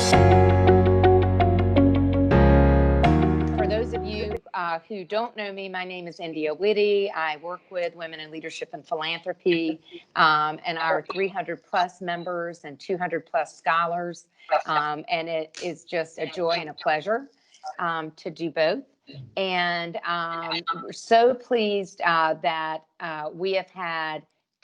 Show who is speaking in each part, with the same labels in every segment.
Speaker 1: For those of you who don't know me, my name is India Witte. I work with Women in Leadership and Philanthropy and our 300 plus members and 200 plus scholars. And it is just a joy and a pleasure to do both. And we're so pleased that we have had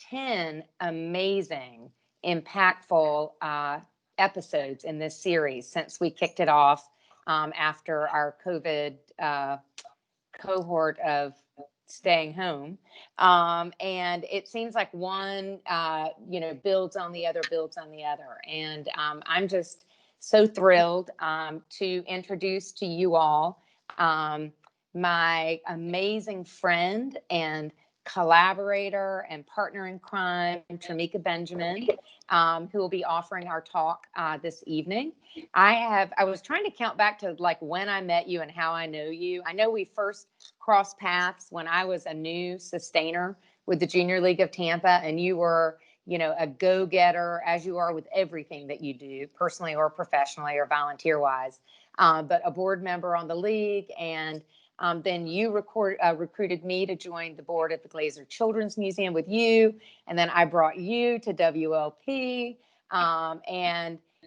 Speaker 1: 10 amazing, impactful episodes in this series since we kicked it off after our COVID cohort of staying home. And it seems like one, builds on the other, builds on the other. And I'm just so thrilled to introduce to you all my amazing friend and collaborator and partner in crime, Trimeka Bejamin, who will be offering our talk this evening. I was trying to count back to like when I met you and how I know you. I know we first crossed paths when I was a new sustainer with the Junior League of Tampa, and you were, a go-getter, as you are with everything that you do, personally or professionally or volunteer-wise, but a board member on the league. And then you recruited me to join the board at the Glazer Children's Museum with you. And then I brought you to WLP.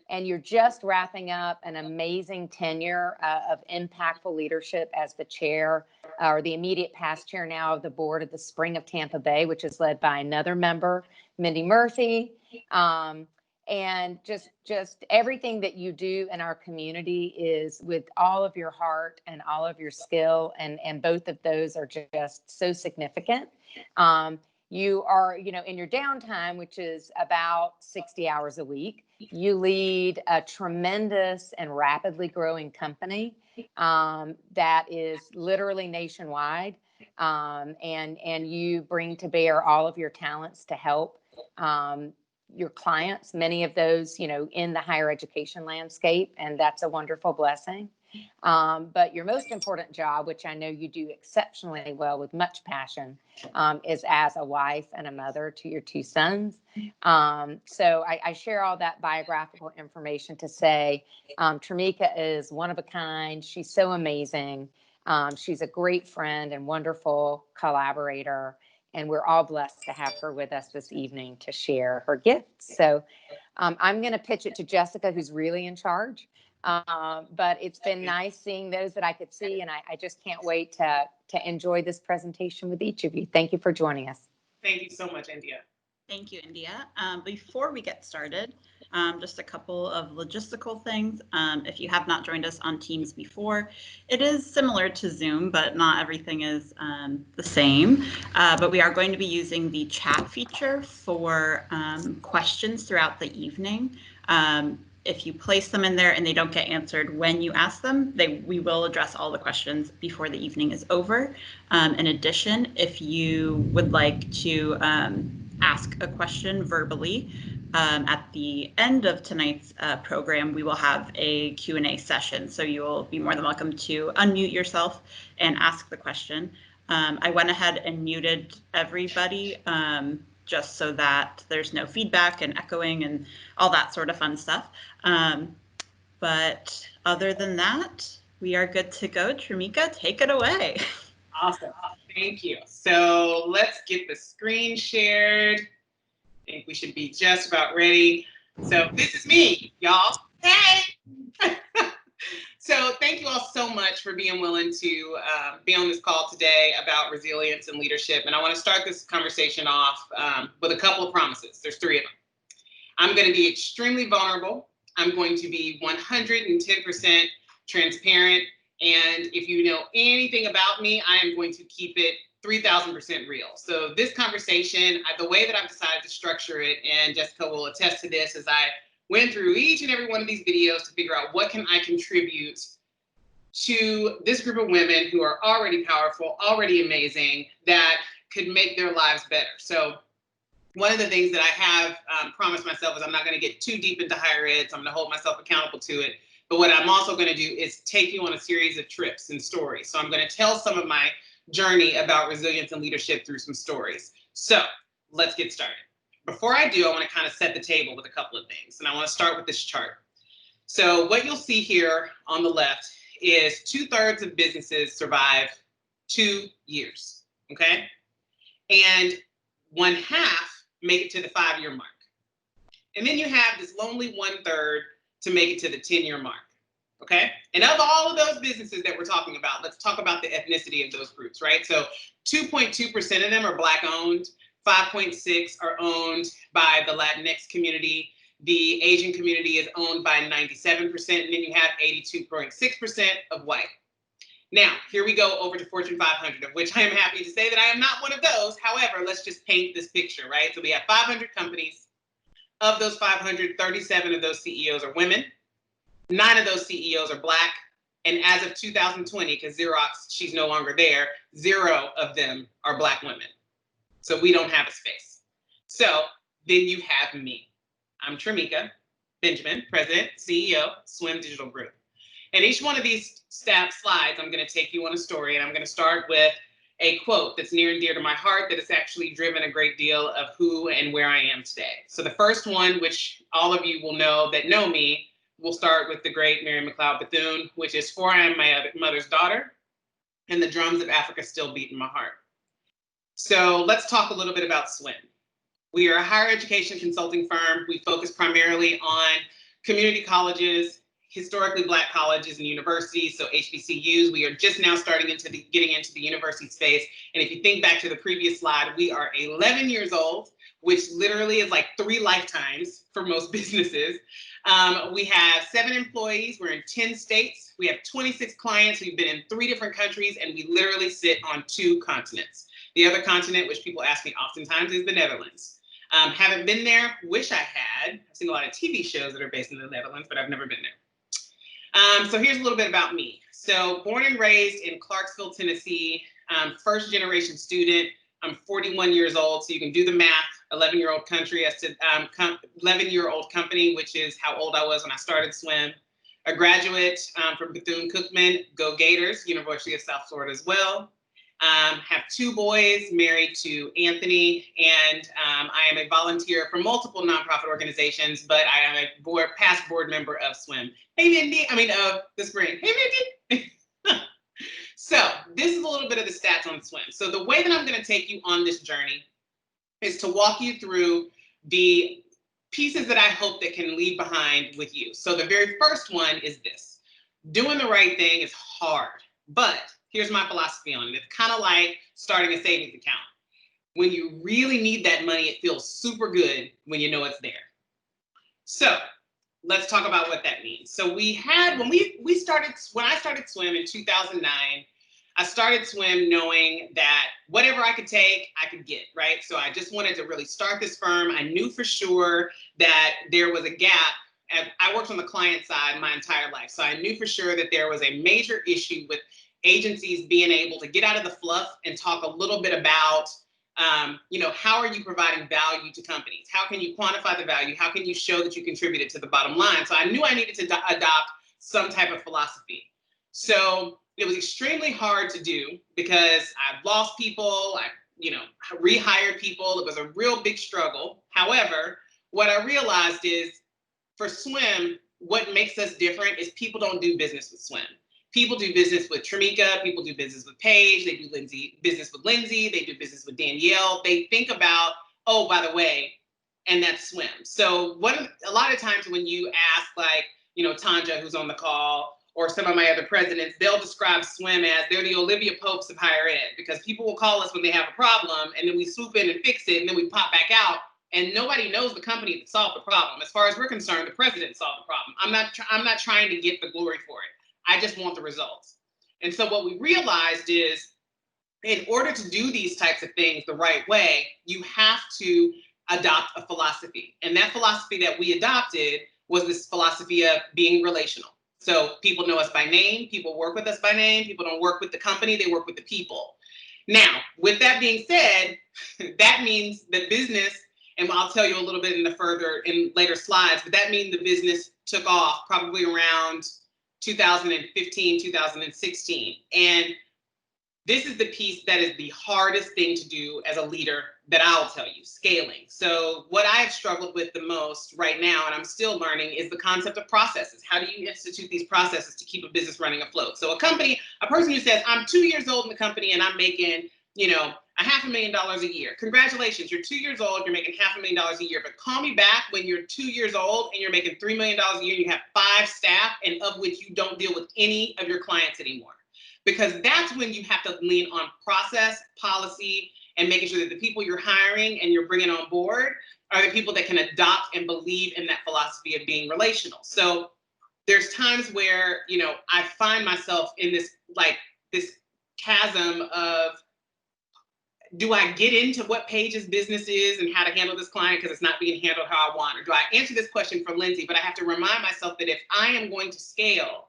Speaker 1: And you're just wrapping up an amazing tenure of impactful leadership as the chair, or the immediate past chair now of the board of the Spring of Tampa Bay, which is led by another member, Mindy Murphy. And just everything that you do in our community is with all of your heart and all of your skill, and both of those are just so significant. You are, in your downtime, which is about 60 hours a week, you lead a tremendous and rapidly growing company that is literally nationwide, and you bring to bear all of your talents to help your clients, many of those, in the higher education landscape, and that's a wonderful blessing. But your most important job, which I know you do exceptionally well with much passion, is as a wife and a mother to your two sons. So I share all that biographical information to say Trimeka is one of a kind. She's so amazing. She's a great friend and wonderful collaborator. And we're all blessed to have her with us this evening to share her gifts. So I'm going to pitch it to Jessica, who's really in charge. But it's been nice seeing those that I could see, and I just can't wait to enjoy this presentation with each of you. Thank you for joining us.
Speaker 2: Thank you so much, India.
Speaker 3: Thank you, India. Before we get started, just a couple of logistical things. If you have not joined us on Teams before, it is similar to Zoom, but not everything is the same. But we are going to be using the chat feature for questions throughout the evening. If you place them in there and they don't get answered when you ask them, we will address all the questions before the evening is over. In addition, if you would like to ask a question verbally, at the end of tonight's program, we will have a Q&A session. So you will be more than welcome to unmute yourself and ask the question. I went ahead and muted everybody just so that there's no feedback and echoing and all that sort of fun stuff. But other than that, we are good to go. Trimeka, take it away.
Speaker 2: Awesome. Thank you. So let's get the screen shared. I think we should be just about ready. So this is me, y'all. Hey! So thank you all so much for being willing to be on this call today about resilience and leadership. And I want to start this conversation off with a couple of promises. There's 3 of them. I'm going to be extremely vulnerable. I'm going to be 110% transparent. And if you know anything about me, I am going to keep it 3,000% real. So this conversation, the way that I've decided to structure it, and Jessica will attest to this, as I went through each and every one of these videos to figure out what can I contribute to this group of women who are already powerful, already amazing, that could make their lives better. So one of the things that I have promised myself is I'm not going to get too deep into higher ed, so I'm going to hold myself accountable to it. But what I'm also going to do is take you on a series of trips and stories. So I'm going to tell some of my journey about resilience and leadership through some stories. So let's get started. Before I do, I want to kind of set the table with a couple of things. And I want to start with this chart. So what you'll see here on the left is 2/3 of businesses survive 2 years, okay? And 1/2 make it to the 5-year mark. And then you have this lonely 1/3 to make it to the 10-year mark, okay? And of all of those businesses that we're talking about, let's talk about the ethnicity of those groups, right? So 2.2% of them are Black owned, 5.6 are owned by the Latinx community. The Asian community is owned by 97%, and then you have 82.6% of white. Now, here we go over to Fortune 500, of which I am happy to say that I am not one of those. However, let's just paint this picture, right? So we have 500 companies. Of those 500, 37 of those CEOs are women. 9 of those CEOs are Black. And as of 2020, because Xerox, she's no longer there, 0 of them are Black women. So we don't have a space. So then you have me. I'm Trimeka Bejamin, President, CEO, Swim Digital Group. And each one of these slides, I'm going to take you on a story, and I'm going to start with a quote that's near and dear to my heart that has actually driven a great deal of who and where I am today. So the first one, which all of you will know that know me, we'll start with the great Mary McLeod Bethune, which is, "For I am my mother's daughter, and the drums of Africa still beat in my heart." So let's talk a little bit about Swim. We are a higher education consulting firm. We focus primarily on community colleges, historically Black colleges and universities, so HBCUs. We are just now starting getting into the university space. And if you think back to the previous slide, we are 11 years old, which literally is like 3 lifetimes for most businesses. We have 7 employees. We're in 10 states. We have 26 clients. We've been in 3 different countries, and we literally sit on 2 continents. The other continent, which people ask me oftentimes, is the Netherlands. Haven't been there, wish I had. I've seen a lot of TV shows that are based in the Netherlands, but I've never been there. So here's a little bit about me. So born and raised in Clarksville, Tennessee, first generation student. I'm 41 years old, so you can do the math. 11-year-old country as to 11-year-old company, which is how old I was when I started Swim. A graduate from Bethune-Cookman, go Gators, University of South Florida as well. Have 2 boys, married to Anthony, and I am a volunteer for multiple nonprofit organizations, but I am a past board member of Swim. Hey, Mindy, of the Spring. Hey, Mindy. So this is a little bit of the stats on Swim. So the way that I'm going to take you on this journey is to walk you through the pieces that I hope that can leave behind with you. So the very first one is this: doing the right thing is hard, but here's my philosophy on it. It's kind of like starting a savings account. When you really need that money, it feels super good when you know it's there. So let's talk about what that means. So we had, when I started Swim in 2009, I started Swim knowing that whatever I could take, I could get, right? So I just wanted to really start this firm. I knew for sure that there was a gap. And I worked on the client side my entire life. So I knew for sure that there was a major issue with agencies being able to get out of the fluff and talk a little bit about, how are you providing value to companies? How can you quantify the value? How can you show that you contributed to the bottom line? So I knew I needed to adopt some type of philosophy. So it was extremely hard to do because I lost people, I rehired people. It was a real big struggle. However, what I realized is for Swim, what makes us different is people don't do business with Swim. People do business with Trimeka, people do business with Paige, they do business with Lindsay, they do business with Danielle. They think about, oh, by the way, and that's Swim. So a lot of times when you ask Tanja, who's on the call, or some of my other presidents, they'll describe Swim as they're the Olivia Popes of higher ed, because people will call us when they have a problem and then we swoop in and fix it and then we pop back out and nobody knows the company that solved the problem. As far as we're concerned, the president solved the problem. I'm not trying to get the glory for it. I just want the results. And so what we realized is, in order to do these types of things the right way, you have to adopt a philosophy. And that philosophy that we adopted was this philosophy of being relational. So people know us by name, people work with us by name, people don't work with the company, they work with the people. Now, with that being said, that means the business, and I'll tell you a little bit in later slides, but that means the business took off probably around 2015, 2016. And this is the piece that is the hardest thing to do as a leader that I'll tell you, scaling. So what I've struggled with the most right now, and I'm still learning, is the concept of processes. How do you institute these processes to keep a business running afloat? So a person who says, I'm 2 years old in the company and I'm making, $500,000 a year. Congratulations, you're 2 years old, you're making $500,000 a year, but call me back when you're 2 years old and you're making $3 million a year, you have 5 staff, and of which you don't deal with any of your clients anymore. Because that's when you have to lean on process, policy, and making sure that the people you're hiring and you're bringing on board are the people that can adopt and believe in that philosophy of being relational. So there's times where, I find myself in this chasm of, do I get into what Paige's business is and how to handle this client because it's not being handled how I want? Or do I answer this question for Lindsay? But I have to remind myself that if I am going to scale,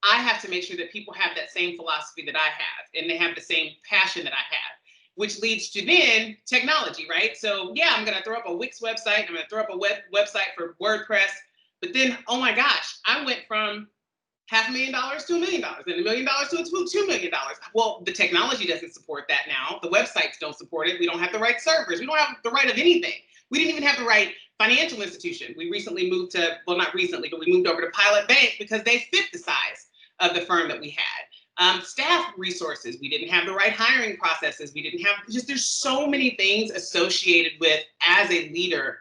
Speaker 2: I have to make sure that people have that same philosophy that I have, and they have the same passion that I have, which leads to then technology, right? So yeah, I'm going to throw up a Wix website. I'm going to throw up a website for WordPress. But then, oh my gosh, I went from $500,000 to $1 million, and $1 million to $2 million. Well, the technology doesn't support that now. The websites don't support it. We don't have the right servers. We don't have the right of anything. We didn't even have the right financial institution. We recently moved to, well, not recently, but we moved over to Pilot Bank because they fit the size of the firm that we had. Staff resources, we didn't have the right hiring processes. We didn't have, there's so many things associated with, as a leader,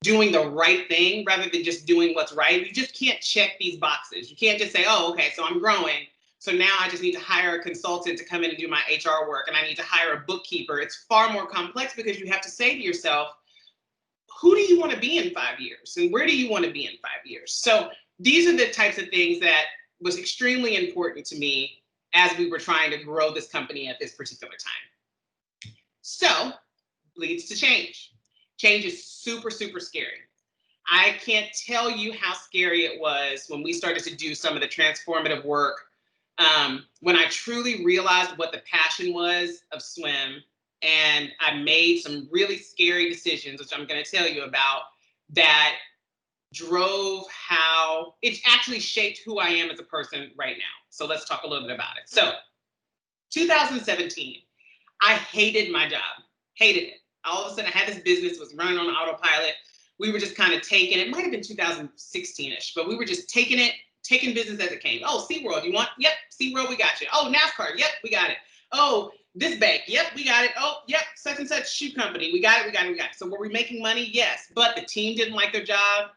Speaker 2: doing the right thing rather than just doing what's right. You just can't check these boxes. You can't just say, oh, okay, so I'm growing, so now I just need to hire a consultant to come in and do my HR work, and I need to hire a bookkeeper. It's far more complex because you have to say to yourself, who do you want to be in 5 years? And where do you want to be in 5 years? So these are the types of things that was extremely important to me as we were trying to grow this company at this particular time. So leads to change. Change is super, super scary. I can't tell you how scary it was when we started to do some of the transformative work, when I truly realized what the passion was of swim, and I made some really scary decisions, which I'm going to tell you about, that drove how it actually shaped who I am as a person right now. So let's talk a little bit about it. So 2017, I hated my job, hated it. All of a sudden I had this business, was running on autopilot. We were just kind of taking it, might have been 2016-ish, but we were just taking business as it came. Oh, SeaWorld, you want? Yep, SeaWorld, we got you. Oh, NASCAR, yep, we got it. Oh, this bank, yep, we got it. Oh, yep, such and such shoe company, we got it, we got it, we got it. So were we making money? Yes, but the team didn't like their job.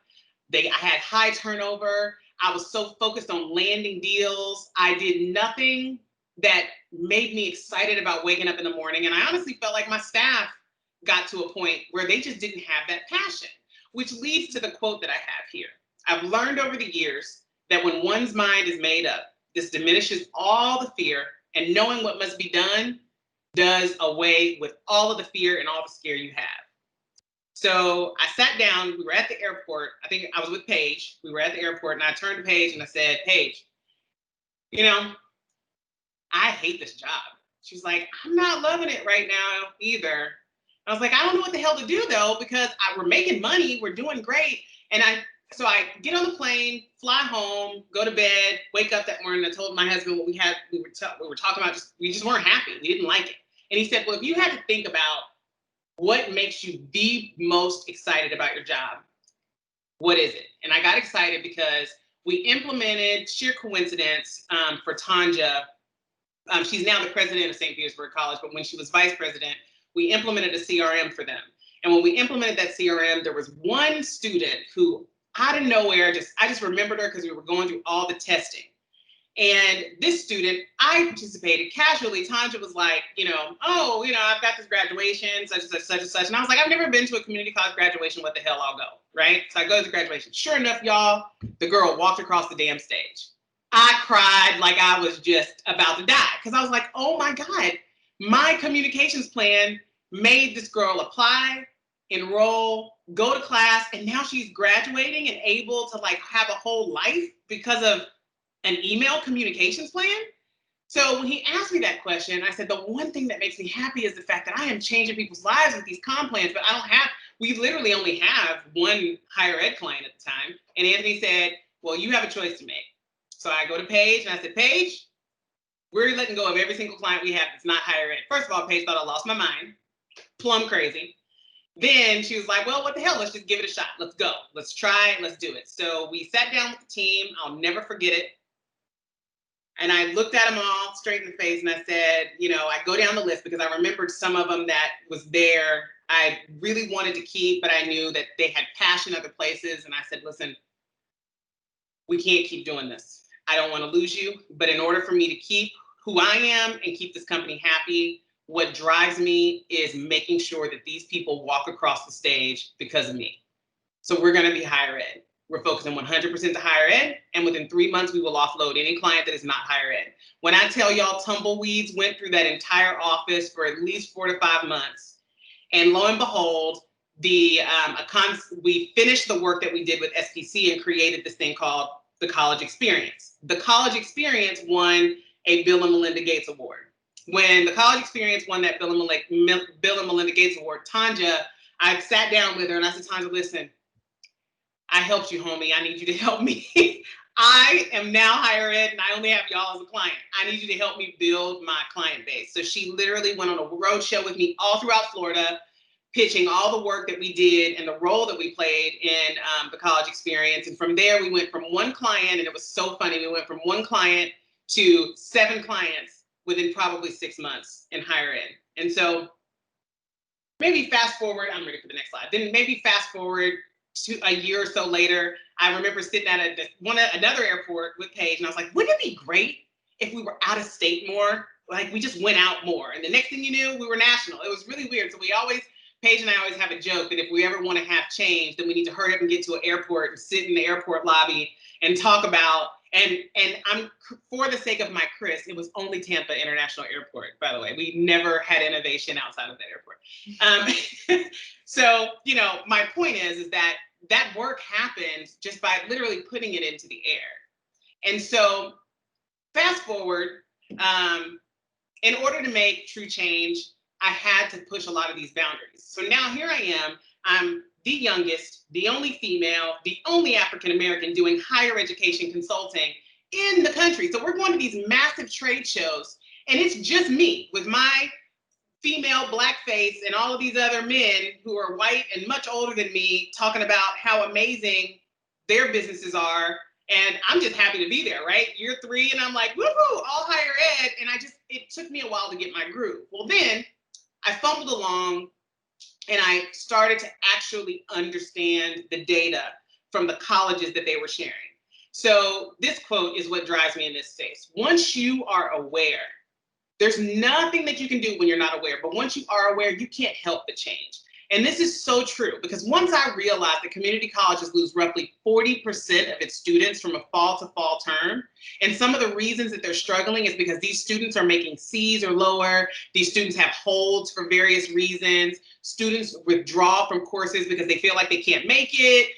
Speaker 2: I had high turnover. I was so focused on landing deals. I did nothing that made me excited about waking up in the morning. And I honestly felt like my staff got to a point where they just didn't have that passion, which leads to the quote that I have here. I've learned over the years that when one's mind is made up, this diminishes all the fear, and knowing what must be done does away with all of the fear and all the scare you have. So I sat down, we were at the airport. I think I was with Paige. We were at the airport, and I turned to Paige and I said, Paige, I hate this job. She's like, I'm not loving it right now either. I was like, I don't know what the hell to do though, because we're making money, we're doing great. And so I get on the plane, fly home, go to bed, wake up that morning. I told my husband what we were talking about. We just weren't happy. We didn't like it. And he said, well, if you had to think about what makes you the most excited about your job, what is it? And I got excited because we implemented, sheer coincidence, for Tanja. She's now the president of St. Petersburg College, but when she was vice president, we implemented a CRM for them. And when we implemented that CRM, there was one student who, out of nowhere, I just remembered her because we were going through all the testing. And this student, I participated casually. Tanja was like, I've got this graduation, such and such, such and such. And I was like, I've never been to a community college graduation. What the hell, I'll go, right? So I go to the graduation. Sure enough, y'all, the girl walked across the damn stage. I cried like I was just about to die because I was like, oh my God, my communications plan made this girl apply, enroll, go to class, and now she's graduating and able to have a whole life because of an email communications plan. So when he asked me that question, I said, the one thing that makes me happy is the fact that I am changing people's lives with these comm plans, but we literally only have one higher ed client at the time. And Anthony said, well, you have a choice to make. So I go to Paige and I said, Paige, We're letting go of every single client we have that's not higher ed. First of all, Paige thought I lost my mind, plumb crazy. Then she was like, well, what the hell? Let's just give it a shot. Let's go. Let's try it. Let's do it. So we sat down with the team. I'll never forget it. And I looked at them all straight in the face and I said, you know, I go down the list because I remembered some of them that was there I really wanted to keep, but I knew that they had passion other places. And I said, listen, we can't keep doing this. I don't want to lose you, but in order for me to keep who I am and keep this company happy, what drives me is making sure that these people walk across the stage because of me. So we're going to be higher ed. We're focusing 100% to higher ed, and within 3 months, we will offload any client that is not higher ed. When I tell y'all tumbleweeds went through that entire office for at least 4 to 5 months, and lo and behold, we finished the work that we did with SPC and created this thing called the College Experience. The College Experience won a Bill and Melinda Gates Award. When the College Experience won that Bill and Melinda Gates Award, Tanja, I sat down with her and I said, Tanja, listen, I helped you, homie. I need you to help me. I am now higher ed and I only have y'all as a client. I need you to help me build my client base. So she literally went on a road show with me all throughout Florida, pitching all the work that we did and the role that we played in the College Experience. And from there, we went from one client, and it was so funny. We went from one client to 7 clients within probably 6 months in higher ed. And so maybe fast forward, I'm ready for the next slide. Then maybe fast forward to a year or so later, I remember sitting at another airport with Paige, and I was like, wouldn't it be great if we were out of state more? Like we just went out more. And the next thing you knew, we were national. It was really weird. So Paige and I always have a joke that if we ever want to have change, then we need to hurry up and get to an airport and sit in the airport lobby and talk about, and I'm, for the sake of my Chris, it was only Tampa International Airport, by the way. We never had innovation outside of that airport. So, you know, my point is that work happens just by literally putting it into the air. And so fast forward, in order to make true change, I had to push a lot of these boundaries. So now here I am, I'm the youngest, the only female, the only African-American doing higher education consulting in the country. So we're going to these massive trade shows, and it's just me with my female black face and all of these other men who are white and much older than me talking about how amazing their businesses are. And I'm just happy to be there, right? Year 3, and I'm like, woohoo, all higher ed. And it took me a while to get my groove. Well, then I fumbled along and I started to actually understand the data from the colleges that they were sharing. So this quote is what drives me in this space. Once you are aware, there's nothing that you can do when you're not aware, but once you are aware, you can't help but change. And this is so true, because once I realized that community colleges lose roughly 40% of its students from a fall to fall term, and some of the reasons that they're struggling is because these students are making C's or lower, these students have holds for various reasons, students withdraw from courses because they feel like they can't make it,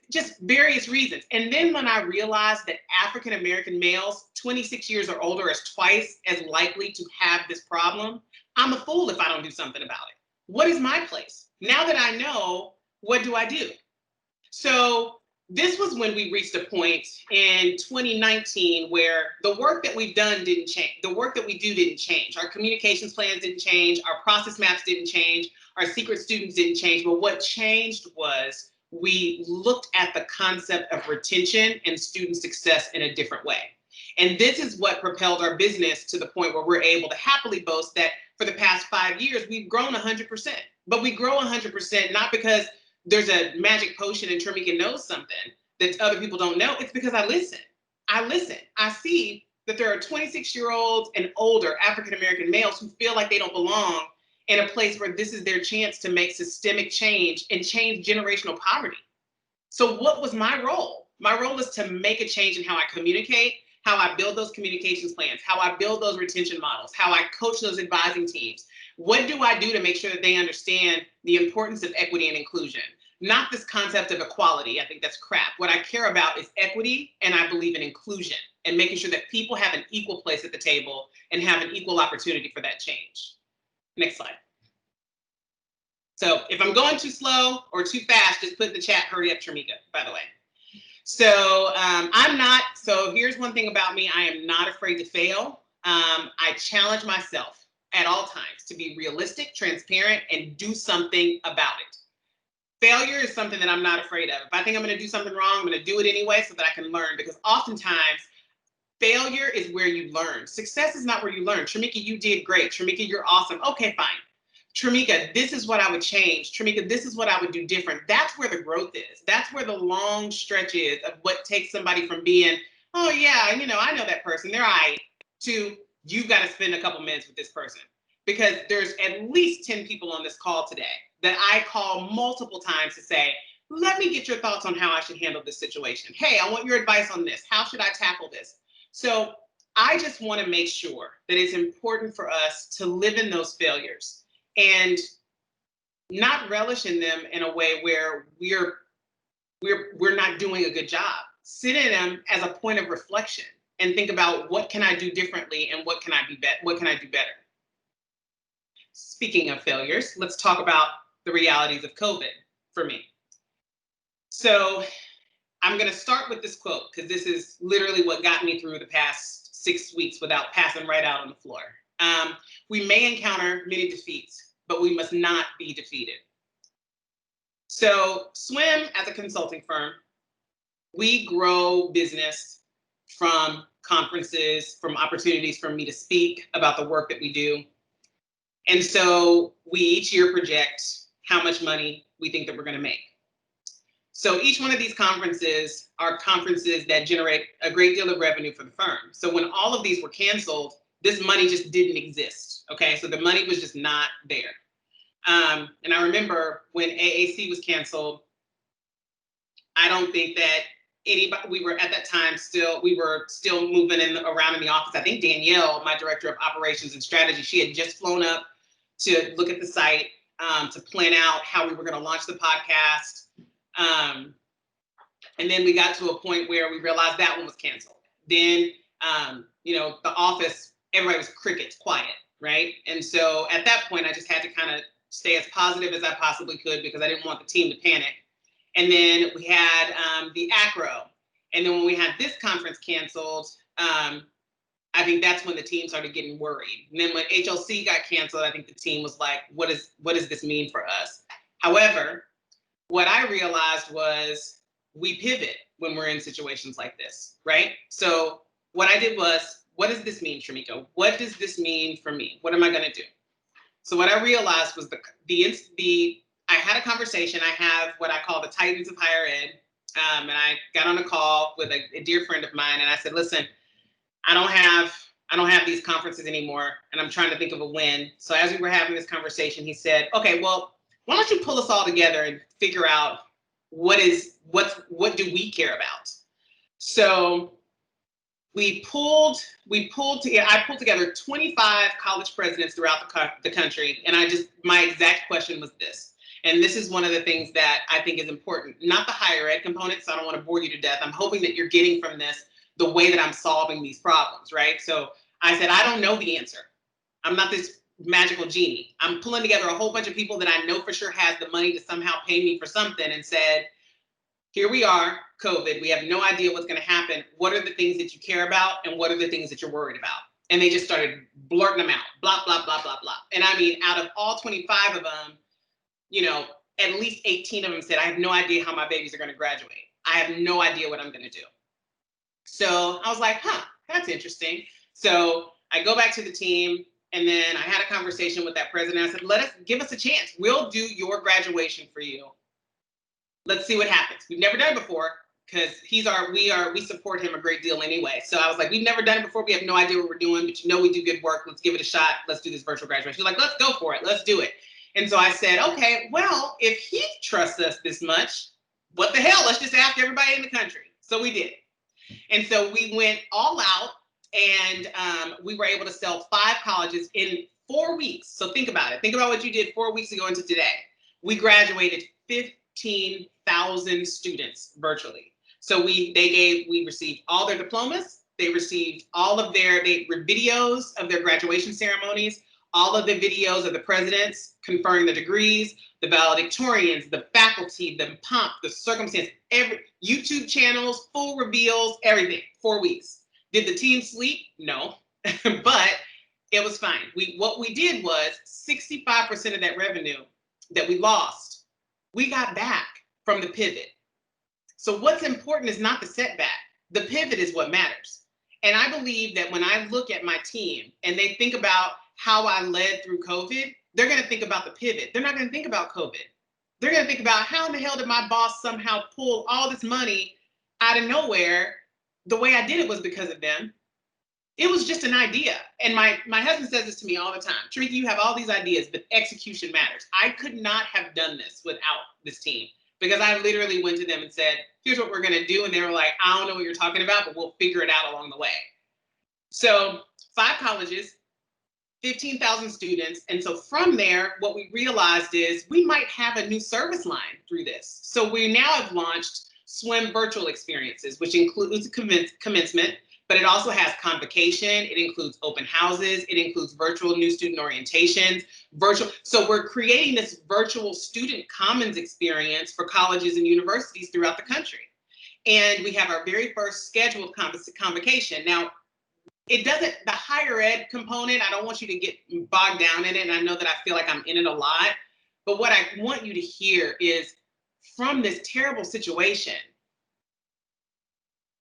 Speaker 2: just various reasons. And then when I realized that African-American males 26 years or older is twice as likely to have this problem, I'm a fool if I don't do something about it. What is my place? Now that I know, what do I do? So this was when we reached a point in 2019 where the work that we've done didn't change. The work that we do didn't change. Our communications plans didn't change. Our process maps didn't change. Our secret students didn't change. But what changed was we looked at the concept of retention and student success in a different way. And this is what propelled our business to the point where we're able to happily boast that for the past 5 years, we've grown 100%. But we grow 100% not because there's a magic potion and Trimeka knows something that other people don't know. It's because I listen. I see that there are 26-year-olds and older African-American males who feel like they don't belong in a place where this is their chance to make systemic change and change generational poverty. So what was my role? My role is to make a change in how I communicate, how I build those communications plans, how I build those retention models, how I coach those advising teams. What do I do to make sure that they understand the importance of equity and inclusion? Not this concept of equality. I think that's crap. What I care about is equity, and I believe in inclusion and making sure that people have an equal place at the table and have an equal opportunity for that change. Next slide. So if I'm going too slow or too fast, just put in the chat, hurry up, Trimeka, by the way. So so here's one thing about me, I am not afraid to fail. I challenge myself at all times to be realistic, transparent, and do something about it. Failure is something that I'm not afraid of. If I think I'm going to do something wrong, I'm going to do it anyway so that I can learn, because oftentimes failure is where you learn. Success is not where you learn. Trimeka, you did great. Trimeka, you're awesome. Okay, fine. Trimeka, this is what I would change. Trimeka, this is what I would do different. That's where the growth is. That's where the long stretch is of what takes somebody from being, oh yeah, you know, I know that person, they're all right, to you've got to spend a couple minutes with this person. Because there's at least 10 people on this call today that I call multiple times to say, let me get your thoughts on how I should handle this situation. Hey, I want your advice on this. How should I tackle this? So I just want to make sure that it's important for us to live in those failures and not relish in them in a way where we're not doing a good job. Sit in them as a point of reflection and think about, what can I do differently and what can I do better? Speaking of failures, let's talk about the realities of COVID for me. So I'm going to start with this quote, because this is literally what got me through the past 6 weeks without passing right out on the floor. We may encounter many defeats, but we must not be defeated. So SWIM, as a consulting firm, we grow business from conferences, from opportunities for me to speak about the work that we do. And so we each year project how much money we think that we're going to make. So each one of these conferences are conferences that generate a great deal of revenue for the firm. So when all of these were canceled, this money just didn't exist. Okay, so the money was just not there. And I remember when AAC was canceled, I don't think that anybody, we were at that time we were still moving around in the office. I think Danielle, my director of operations and strategy, she had just flown up to look at the site, to plan out how we were going to launch the podcast. And then we got to a point where we realized that one was canceled. Then, you know, the office, everybody was crickets, quiet, right? And so at that point, I just had to kind of stay as positive as I possibly could, because I didn't want the team to panic. And then we had the acro. And then when we had this conference canceled, I think that's when the team started getting worried. And then when HLC got canceled, I think the team was like, what does this mean for us? However, what I realized was we pivot when we're in situations like this, right? So what I did was, what does this mean, Trimeka? What does this mean for me? What am I going to do? So what I realized was I had a conversation. I have what I call the Titans of Higher Ed. And I got on a call with a dear friend of mine, and I said, listen, I don't have these conferences anymore, and I'm trying to think of a win. So as we were having this conversation, he said, okay, well, why don't you pull us all together and figure out what do we care about? So I pulled together 25 college presidents throughout the country, and my exact question was this. And this is one of the things that I think is important, not the higher ed component, so I don't want to bore you to death. I'm hoping that you're getting from this the way that I'm solving these problems, right? So I said, I don't know the answer. I'm not this magical genie. I'm pulling together a whole bunch of people that I know for sure has the money to somehow pay me for something, and said, here we are, COVID. We have no idea what's going to happen. What are the things that you care about, and what are the things that you're worried about? And they just started blurting them out, blah, blah, blah, blah, blah. And I mean, out of all 25 of them, you know, at least 18 of them said, I have no idea how my babies are going to graduate. I have no idea what I'm going to do. So I was like, that's interesting. So I go back to the team, and then I had a conversation with that president. I said, give us a chance. We'll do your graduation for you. Let's see what happens. We've never done it before, because we support him a great deal anyway. So I was like, we've never done it before. We have no idea what we're doing, but you know we do good work. Let's give it a shot. Let's do this virtual graduation. She's like, let's go for it. Let's do it. And so I said, okay, well, if he trusts us this much, what the hell? Let's just ask everybody in the country. So we did. And so we went all out, and we were able to sell 5 colleges in 4 weeks. So think about it. Think about what you did 4 weeks ago into today. We graduated 15,000 students virtually. So we received all their diplomas. They received all of their videos of their graduation ceremonies, all of the videos of the presidents conferring the degrees, the valedictorians, the faculty, the pomp, the circumstance, every YouTube channels, full reveals, everything. 4 weeks. Did the team sleep? No. but it was fine. What we did was 65% of that revenue that we lost, we got back from the pivot. So what's important is not the setback. The pivot is what matters. And I believe that when I look at my team and they think about how I led through COVID, they're going to think about the pivot. They're not going to think about COVID. They're going to think about how in the hell did my boss somehow pull all this money out of nowhere? The way I did it was because of them. It was just an idea. And my husband says this to me all the time. Trimeka, you have all these ideas, but execution matters. I could not have done this without this team, because I literally went to them and said, here's what we're going to do. And they were like, I don't know what you're talking about, but we'll figure it out along the way. So 5 colleges, 15,000 students. And so from there, what we realized is we might have a new service line through this. So we now have launched swim virtual experiences, which includes commencement, but it also has convocation. It includes open houses. It includes virtual new student orientations, virtual. So we're creating this virtual student commons experience for colleges and universities throughout the country. And we have our very first scheduled convocation. Now, it doesn't, the higher ed component, I don't want you to get bogged down in it. And I know that I feel like I'm in it a lot. But what I want you to hear is, from this terrible situation,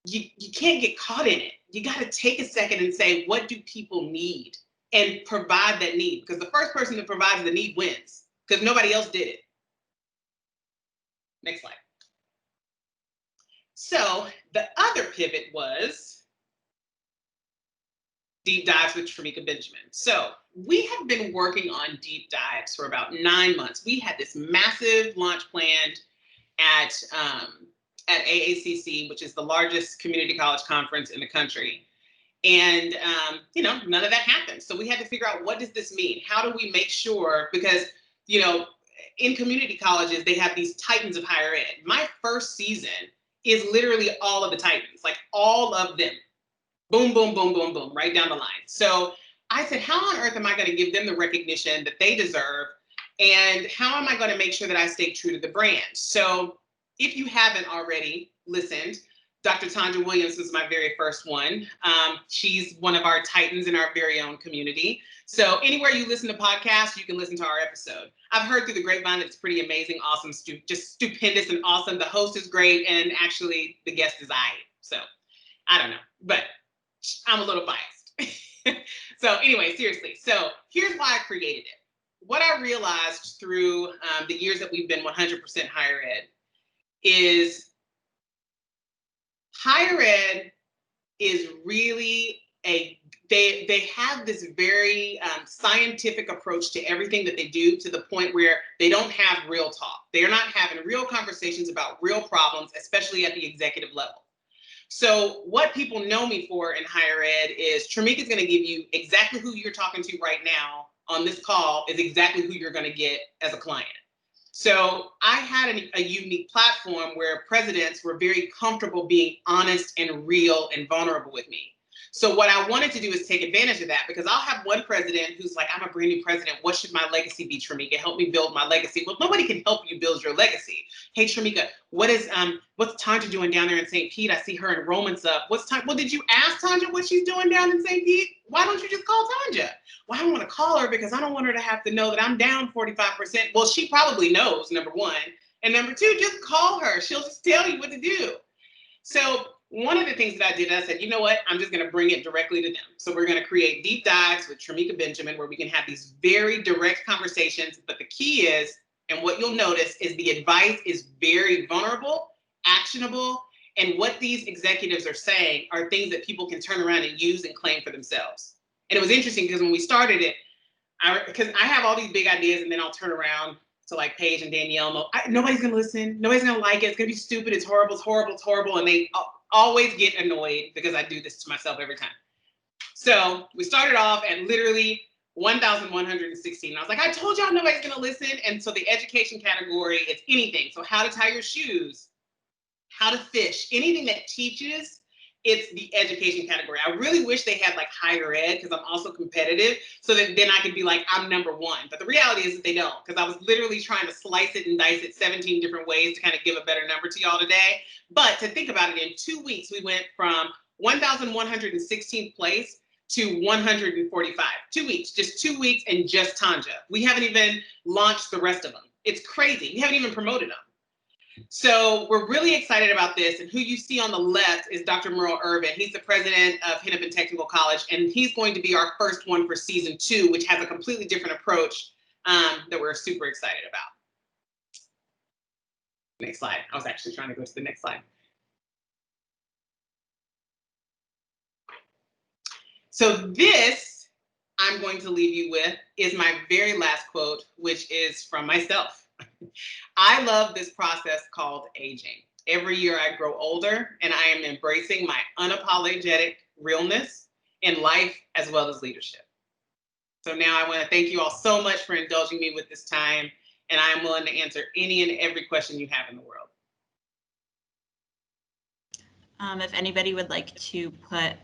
Speaker 2: you can't get caught in it. You got to take a second and say, what do people need? And provide that need. Because the first person that provides the need wins, because nobody else did it. Next slide. So the other pivot was deep dives with Trimeka Bejamin. So we have been working on deep dives for about 9 months. We had this massive launch planned at AACC, which is the largest community college conference in the country. And, none of that happened. So we had to figure out, what does this mean? How do we make sure, because, in community colleges, they have these titans of higher ed. My first season is literally all of the titans, like all of them. Boom, boom, boom, boom, boom, right down the line. So I said, how on earth am I going to give them the recognition that they deserve? And how am I going to make sure that I stay true to the brand? So if you haven't already listened, Dr. Tanja Williams was my very first one. She's one of our titans in our very own community. So anywhere you listen to podcasts, you can listen to our episode. I've heard through the grapevine that it's pretty amazing, awesome, just stupendous and awesome. The host is great, and actually the guest is I. So I don't know, but I'm a little biased. So anyway, seriously. So here's why I created it. What I realized through the years that we've been 100% higher ed is higher ed is really they have this very scientific approach to everything that they do, to the point where they don't have real talk. They're not having real conversations about real problems, especially at the executive level. So what people know me for in higher ed is Trimeka is going to give you exactly who you're talking to right now on this call is exactly who you're going to get as a client. So I had a unique platform where presidents were very comfortable being honest and real and vulnerable with me. So what I wanted to do is take advantage of that, because I'll have one president who's like, I'm a brand new president. What should my legacy be, Trimeka? Help me build my legacy. Well, nobody can help you build your legacy. Hey, Trimeka, what's Tanja doing down there in St. Pete? I see her enrollment's up. Well, did you ask Tanja what she's doing down in St. Pete? Why don't you just call Tanja? Well, I don't want to call her because I don't want her to have to know that I'm down 45%. Well, she probably knows, number one. And number two, just call her. She'll just tell you what to do. So one of the things that I did, I said, you know what? I'm just going to bring it directly to them. So we're going to create deep dives with Trimeka Bejamin, where we can have these very direct conversations. But the key is, and what you'll notice is, the advice is very vulnerable, actionable, and what these executives are saying are things that people can turn around and use and claim for themselves. And it was interesting because when we started it, because I have all these big ideas, and then I'll turn around to like Paige and Danielle, nobody's going to listen. Nobody's going to like it. It's going to be stupid. It's horrible. It's horrible. It's horrible. And they always get annoyed because I do this to myself every time. So we started off at literally 1,116. I was like, I told y'all nobody's going to listen. And so the education category is anything. So how to tie your shoes, how to fish, anything that teaches, it's the education category. I really wish they had like higher ed, because I'm also competitive, so that then I could be like, I'm number one. But the reality is that they don't, because I was literally trying to slice it and dice it 17 different ways to kind of give a better number to y'all today. But to think about it, in 2 weeks, we went from 1,116th place to 145. 2 weeks, just 2 weeks, and just Tanja. We haven't even launched the rest of them. It's crazy. We haven't even promoted them. So we're really excited about this. And who you see on the left is Dr. Merle Irvin. He's the president of Hennepin Technical College, and he's going to be our first one for season 2, which has a completely different approach that we're super excited about. Next slide. I was actually trying to go to the next slide. So this, I'm going to leave you with, is my very last quote, which is from myself. I love this process called aging. Every year I grow older, and I am embracing my unapologetic realness in life as well as leadership. So now I want to thank you all so much for indulging me with this time, and I am willing to answer any and every question you have in the world.
Speaker 3: If anybody would like to put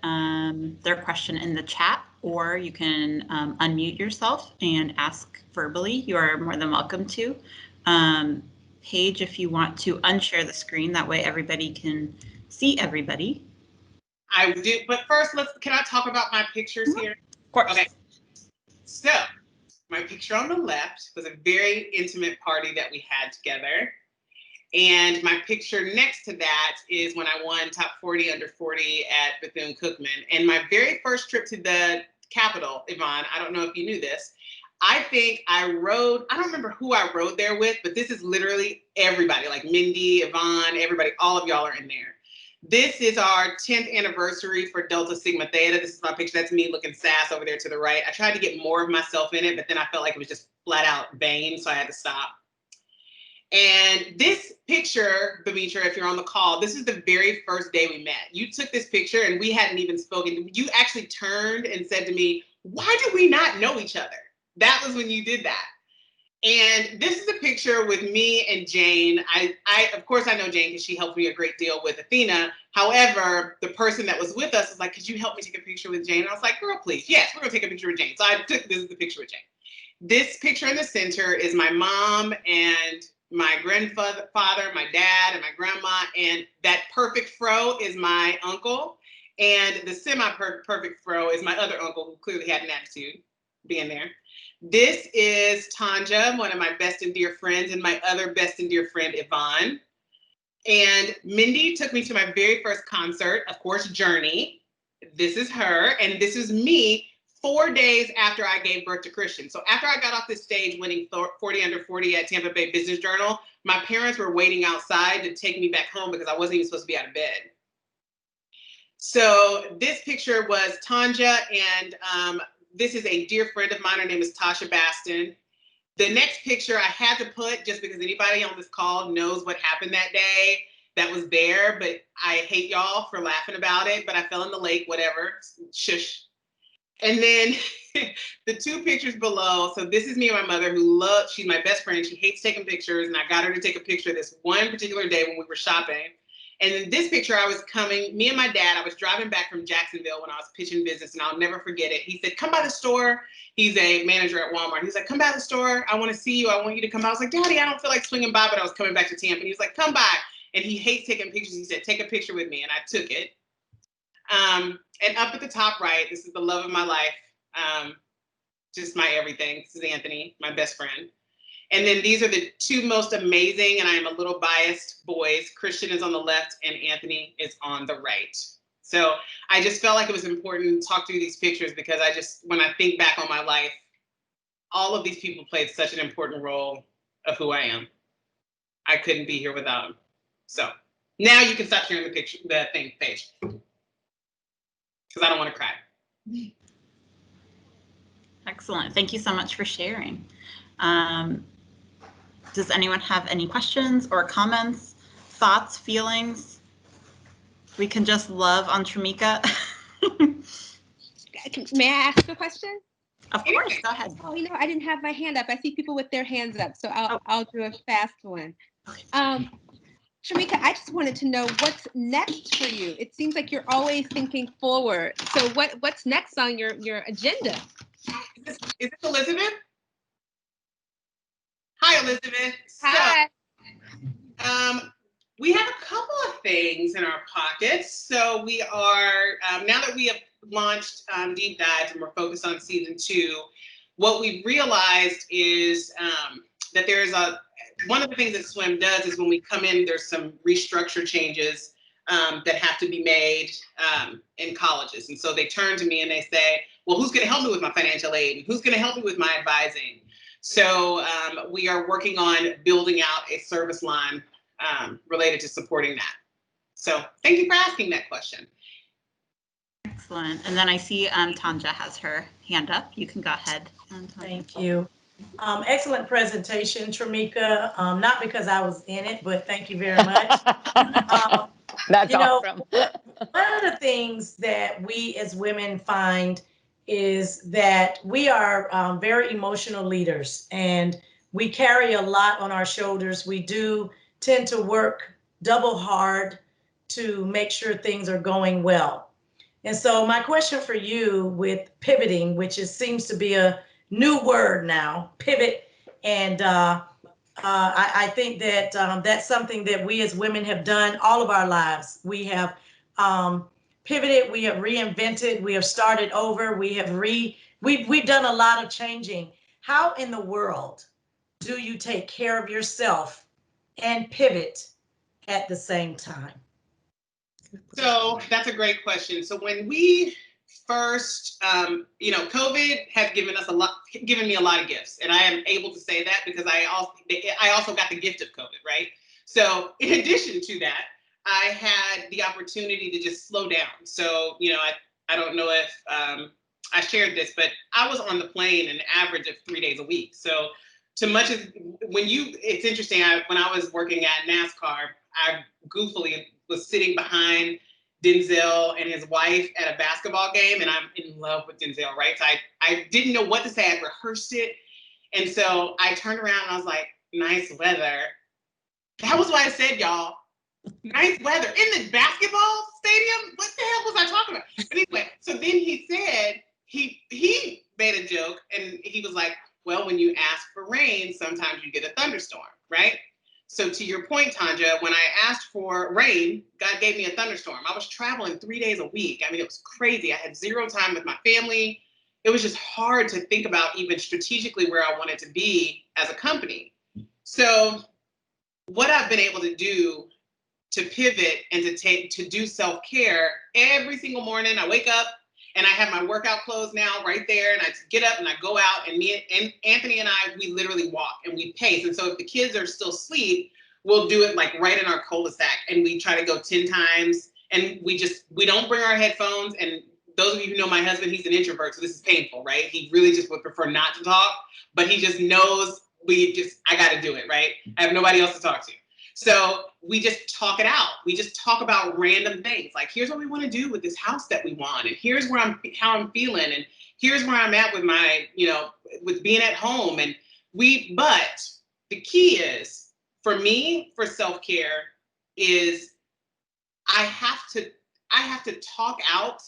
Speaker 3: their question in the chat, or you can unmute yourself and ask verbally, you are more than welcome to. Paige, if you want to unshare the screen, that way everybody can see everybody.
Speaker 2: I do, but first, can I talk about my pictures here?
Speaker 3: Of course.
Speaker 2: Okay. So my picture on the left was a very intimate party that we had together. And my picture next to that is when I won top 40 under 40 at Bethune-Cookman. And my very first trip to the Capitol, Yvonne, I don't know if you knew this, I think I rode, I don't remember who I rode there with, but this is literally everybody, like Mindy, Yvonne, everybody, all of y'all are in there. This is our 10th anniversary for Delta Sigma Theta. This is my picture. That's me looking sass over there to the right. I tried to get more of myself in it, but then I felt like it was just flat out vain, so I had to stop. And this picture, Bamitra, if you're on the call, this is the very first day we met. You took this picture and we hadn't even spoken. You actually turned and said to me, why do we not know each other? That was when you did that. And this is a picture with me and Jane. I of course, I know Jane because she helped me a great deal with Athena. However, the person that was with us was like, could you help me take a picture with Jane? And I was like, girl, please. Yes, we're gonna take a picture with Jane. So this is the picture with Jane. This picture in the center is my mom and my grandfather, my dad, and my grandma. And that perfect fro is my uncle. And the semi-perfect fro is my other uncle, who clearly had an attitude being there. This is Tanja, one of my best and dear friends, and my other best and dear friend, Yvonne. And Mindy took me to my very first concert, of course, Journey. This is her, and this is me 4 days after I gave birth to Christian. So after I got off this stage winning 40 under 40 at Tampa Bay Business Journal, my parents were waiting outside to take me back home because I wasn't even supposed to be out of bed. So this picture was Tanja, and this is a dear friend of mine. Her name is Tasha Baston. The next picture I had to put, just because anybody on this call knows what happened that day, that was there, but I hate y'all for laughing about it, but I fell in the lake, whatever, shush. And then the two pictures below, so this is me and my mother who she's my best friend, she hates taking pictures, and I got her to take a picture this one particular day when we were shopping. And in this picture, I was coming, me and my dad, I was driving back from Jacksonville when I was pitching business, and I'll never forget it. He said, come by the store. He's a manager at Walmart. He's like, come by the store. I want to see you. I want you to come by. I was like, Daddy, I don't feel like swinging by, but I was coming back to Tampa. And he was like, come by. And he hates taking pictures. He said, take a picture with me. And I took it. And up at the top right, this is the love of my life. Just my everything. This is Anthony, my best friend. And then these are the two most amazing, and I am a little biased, boys. Christian is on the left and Anthony is on the right. So I just felt like it was important to talk through these pictures because when I think back on my life, all of these people played such an important role of who I am. I couldn't be here without them. So now you can stop sharing the picture, the thing page. Because I don't want to cry.
Speaker 3: Excellent. Thank you so much for sharing. Does anyone have any questions or comments, thoughts, feelings? We can just love on Trimeka.
Speaker 4: May I ask a question?
Speaker 3: Of course, go ahead.
Speaker 4: Oh, I didn't have my hand up. I see people with their hands up, so I'll do a fast one.
Speaker 3: Okay.
Speaker 4: Trimeka, I just wanted to know what's next for you. It seems like you're always thinking forward. So what's next on your agenda?
Speaker 2: Is this Elizabeth? Hi, Elizabeth.
Speaker 4: Hi.
Speaker 2: So, we have a couple of things in our pockets. So we are, now that we have launched Deep Dives and we're focused on season 2, what we realized is that there's one of the things that swim does is when we come in, there's some restructure changes that have to be made in colleges. And so they turn to me and they say, well, who's going to help me with my financial aid? Who's going to help me with my advising? So we are working on building out a service line related to supporting that. So thank you for asking that question.
Speaker 3: Excellent. And then I see Tanja has her hand up. You can go ahead.
Speaker 5: Thank you. Excellent presentation, Trimeka. Not because I was in it, but thank you very much.
Speaker 1: That's
Speaker 5: you know,
Speaker 1: awesome.
Speaker 5: One of the things that we as women find is that we are very emotional leaders and we carry a lot on our shoulders. We do tend to work double hard to make sure things are going well. And so my question for you with pivoting, which seems to be a new word now, pivot, and I think that that's something that we as women have done all of our lives. We have pivoted, we have reinvented, we have started over, we've done a lot of changing. How in the world do you take care of yourself and pivot at the same time?
Speaker 2: So that's a great question. So when we first, COVID has given me a lot of gifts, and I am able to say that because I also got the gift of COVID, right? So in addition to that, I had the opportunity to just slow down. So, I don't know if I shared this, but I was on the plane an average of 3 days a week. So it's interesting, when I was working at NASCAR, I goofily was sitting behind Denzel and his wife at a basketball game, and I'm in love with Denzel, right? So I didn't know what to say. I rehearsed it. And so I turned around and I was like, nice weather. That was what I said, y'all. Nice weather in the basketball stadium? What the hell was I talking about? But anyway, so then he said, he made a joke and he was like, well, when you ask for rain, sometimes you get a thunderstorm, right? So to your point, Tanja, when I asked for rain, God gave me a thunderstorm. I was traveling 3 days a week. I mean, it was crazy. I had zero time with my family. It was just hard to think about even strategically where I wanted to be as a company. So what I've been able to do to pivot and to do self-care every single morning, I wake up and I have my workout clothes now right there, and I get up and I go out, and me and Anthony and I, we literally walk and we pace. And so if the kids are still asleep, we'll do it like right in our cul-de-sac, and we try to go 10 times, and we don't bring our headphones. And those of you who know my husband, he's an introvert, so this is painful, right? He really just would prefer not to talk, but he just knows I got to do it, right? I have nobody else to talk to. So we just talk it out. We just talk about random things. Like, here's what we want to do with this house that we want. And here's how I'm feeling. And here's where I'm at with my, with being at home. But the key is, for me, for self-care, is I have to talk out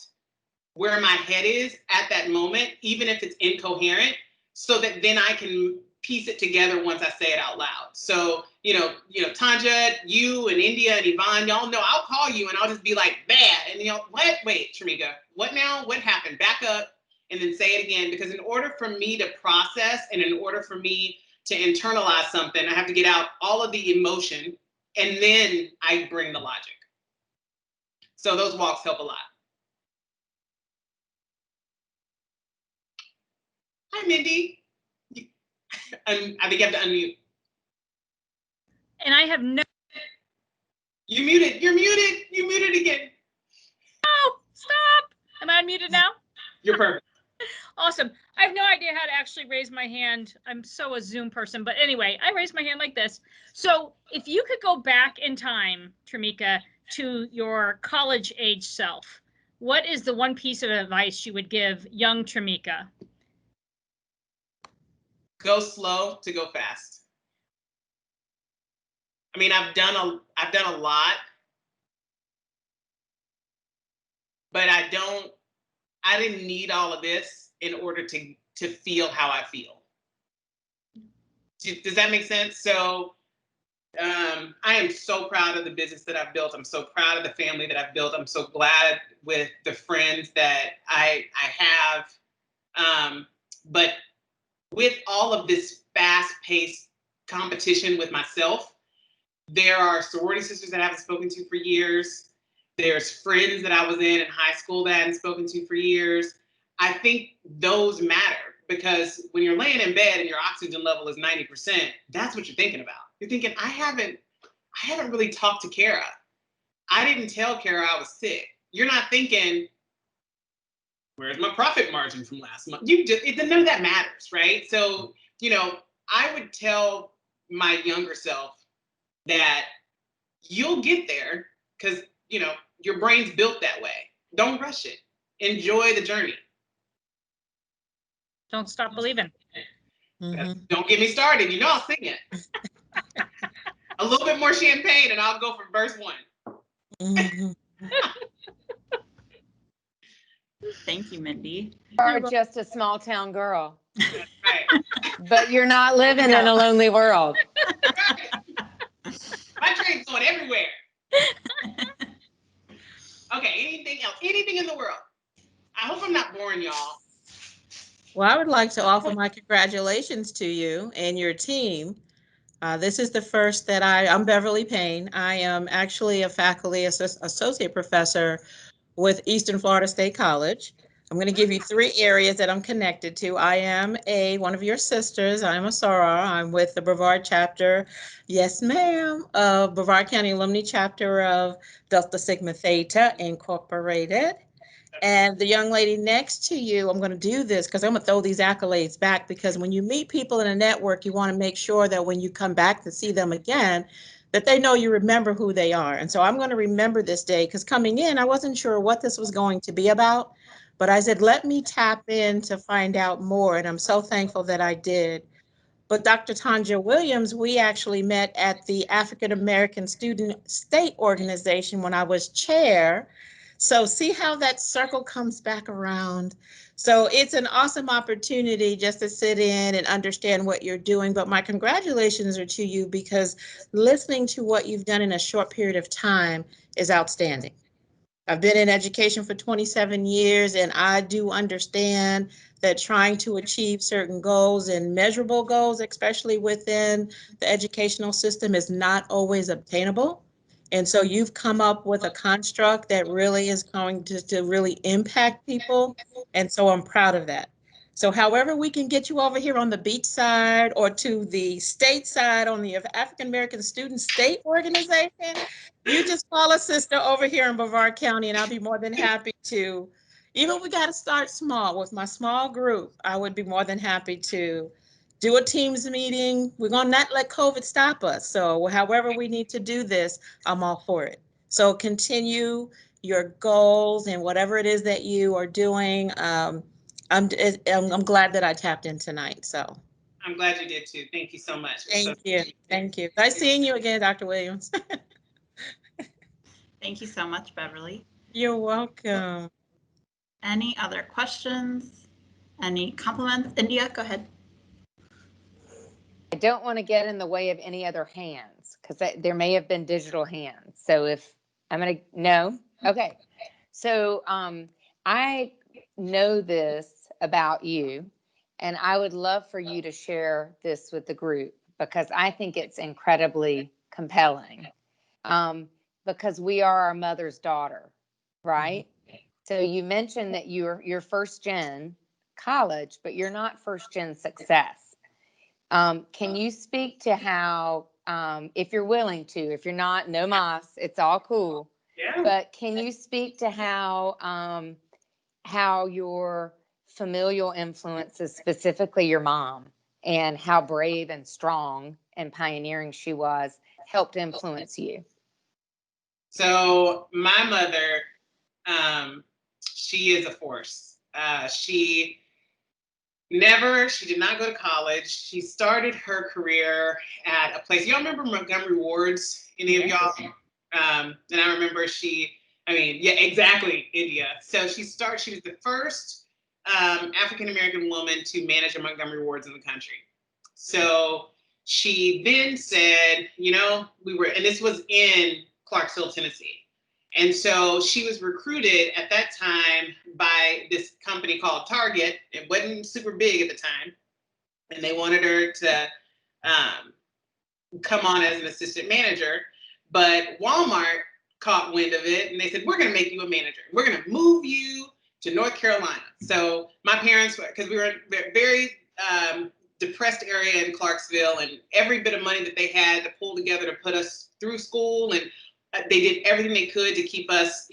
Speaker 2: where my head is at that moment, even if it's incoherent, so that then I can piece it together once I say it out loud. So, Tanja, you and India and Yvonne, y'all know I'll call you and I'll just be like, bad. And what? Wait, Trimeka, what now? What happened? Back up and then say it again. Because in order for me to process and in order for me to internalize something, I have to get out all of the emotion and then I bring the logic. So those walks help a lot. Hi, Mindy. I think you have to unmute.
Speaker 6: And I have no.
Speaker 2: You muted. You're muted. You muted again.
Speaker 6: Oh, stop. Am I unmuted now?
Speaker 2: You're perfect.
Speaker 6: Awesome. I have no idea how to actually raise my hand. I'm so a Zoom person. But anyway, I raised my hand like this. So if you could go back in time, Trimeka, to your college age self, what is the one piece of advice you would give young Trimeka?
Speaker 2: Go slow to go fast. I mean, I've done a lot, but I didn't need all of this in order to feel how I feel. Does that make sense? So I am so proud of the business that I've built. I'm so proud of the family that I've built. I'm so glad with the friends that I have. But with all of this fast-paced competition with myself, there are sorority sisters that I haven't spoken to for years. There's friends that I was in high school that I hadn't spoken to for years. I think those matter because when you're laying in bed and your oxygen level is 90%, that's what you're thinking about. You're thinking, I haven't really talked to Kara. I didn't tell Kara I was sick. You're not thinking, where's my profit margin from last month? None of that matters, right? So, I would tell my younger self that you'll get there because, your brain's built that way. Don't rush it. Enjoy the journey.
Speaker 6: Don't stop believing.
Speaker 2: Don't get me started. I'll sing it. A little bit more champagne and I'll go for verse 1.
Speaker 3: Thank you, Mindy.
Speaker 1: You are just a small town girl,
Speaker 2: That's right.
Speaker 1: but you're not living in a lonely world.
Speaker 2: My train's going everywhere. Okay, anything else? Anything in the world? I hope I'm not boring y'all.
Speaker 7: Well, I would like to offer my congratulations to you and your team. This is the first that I'm Beverly Payne. I am actually a faculty associate professor with Eastern Florida State College. I'm going to give you 3 areas that I'm connected to. I am one of your sisters. I am a soror. I'm with the Brevard chapter, yes ma'am, of Brevard County Alumni chapter of Delta Sigma Theta Incorporated. And the young lady next to you, I'm going to do this because I'm going to throw these accolades back, because when you meet people in a network, you want to make sure that when you come back to see them again, that they know you remember who they are. And so I'm going to remember this day, because coming in, I wasn't sure what this was going to be about, but I said, let me tap in to find out more. And I'm so thankful that I did. But Dr. Tanja Williams, we actually met at the African American Student State Organization when I was chair. So see how that circle comes back around. So it's an awesome opportunity just to sit in and understand what you're doing. But my congratulations are to you, because listening to what you've done in a short period of time is outstanding. I've been in education for 27 years, and I do understand that trying to achieve certain goals and measurable goals, especially within the educational system, is not always obtainable. And so you've come up with a construct that really is going to really impact people. And so I'm proud of that. So however we can get you over here on the beach side or to the state side on the African American Student State Organization, you just call a sister over here in Brevard County, and I'll be more than happy to. Even if we got to start small with my small group, I would be more than happy to do a Teams meeting. We're going to not let COVID stop us. So however we need to do this, I'm all for it. So continue your goals and whatever it is that you are doing. I'm glad that I tapped in tonight. So
Speaker 2: I'm glad you did too. Thank you so much.
Speaker 7: thank you. Thank you. Nice seeing you again, Dr. Williams.
Speaker 3: Thank you so much, Beverly.
Speaker 7: You're welcome.
Speaker 3: Any other questions? Any compliments? India, go ahead.
Speaker 1: I don't want to get in the way of any other hands, because there may have been digital hands. So if I'm going to, no? Okay. So I know this about you, and I would love for you to share this with the group, because I think it's incredibly compelling. Because we are our mother's daughter, right? So you mentioned that you're first gen college, but you're not first gen success. Can you speak to how, if you're willing to, if you're not, no mas, it's all cool.
Speaker 2: Yeah.
Speaker 1: But can you speak to how your familial influences, specifically your mom, and how brave and strong and pioneering she was, helped influence you?
Speaker 2: So my mother, she is a force. She did not go to college. She started her career at a place. Y'all remember Montgomery Ward's? Any of y'all? And I remember yeah, exactly, India. So she was the first African-American woman to manage a Montgomery Wards in the country. So she then said, and this was in Clarksville, Tennessee. And so she was recruited at that time by this company called Target. It wasn't super big at the time. And they wanted her to come on as an assistant manager. But Walmart caught wind of it and they said, we're going to make you a manager. We're going to move you to North Carolina. So my parents, because we were in a very depressed area in Clarksville, and every bit of money that they had to pull together to put us through school, and they did everything they could to keep us,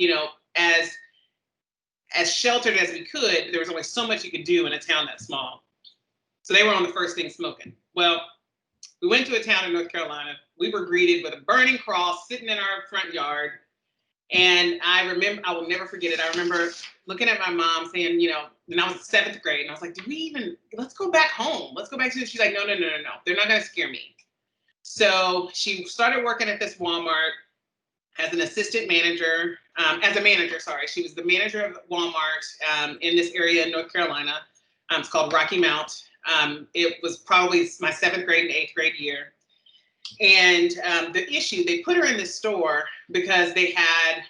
Speaker 2: as sheltered as we could. There was only so much you could do in a town that small. So they were on the first thing smoking. Well, we went to a town in North Carolina. We were greeted with a burning cross sitting in our front yard. And I will never forget it. I remember looking at my mom saying, and I was in 7th grade, and I was like, let's go back home. Let's go back to this. She's like, no. They're not going to scare me. So she started working at this Walmart as an assistant manager, She was the manager of Walmart in this area in North Carolina. It's called Rocky Mount. It was probably my 7th grade and 8th grade year. And they put her in this store because they had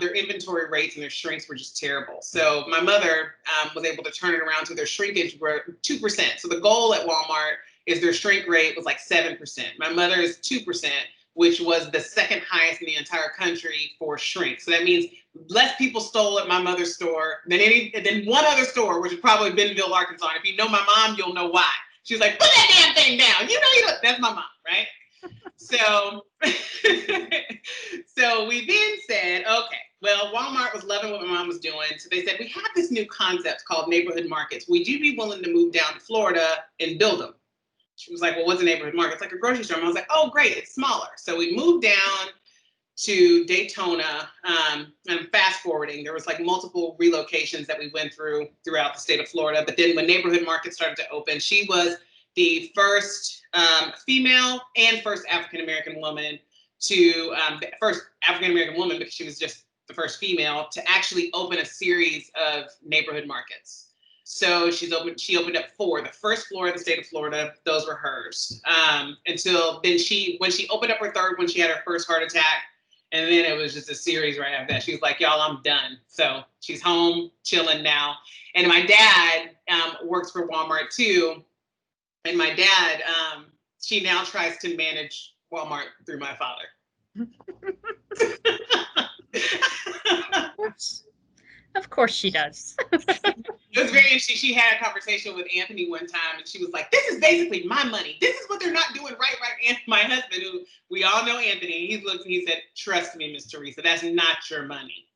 Speaker 2: their inventory rates and their shrinks were just terrible. So my mother was able to turn it around to their shrinkage were 2%. So the goal at Walmart is their shrink rate was like 7%. My mother is 2%, which was the second highest in the entire country for shrink. So that means less people stole at my mother's store than one other store, which is probably Bentonville, Arkansas. And if you know my mom, you'll know why. She was like, put that damn thing down. That's my mom, right? So, so we then said, okay, well, Walmart was loving what my mom was doing. So they said, we have this new concept called neighborhood markets. Would you be willing to move down to Florida and build them? She was like, well, what's a neighborhood market? It's like a grocery store. And I was like, oh, great, it's smaller. So we moved down to Daytona, and I'm fast forwarding. There was like multiple relocations that we went throughout the state of Florida. But then when neighborhood markets started to open, she was the first female and first African-American woman the first African-American woman, because she was just the first female to actually open a series of neighborhood markets. So she opened up 4. The first floor of the state of Florida, those were hers. Until then when she opened up her 3rd one, she had her first heart attack. And then it was just a series right after that. She was like, y'all, I'm done. So she's home, chilling now. And my dad works for Walmart too. And my dad, she now tries to manage Walmart through my father.
Speaker 6: Of course she does.
Speaker 2: It was very interesting. She had a conversation with Anthony one time, and she was like, this is basically my money. This is what they're not doing right. And my husband, who we all know Anthony, he looked and he said, trust me, Miss Teresa, that's not your money.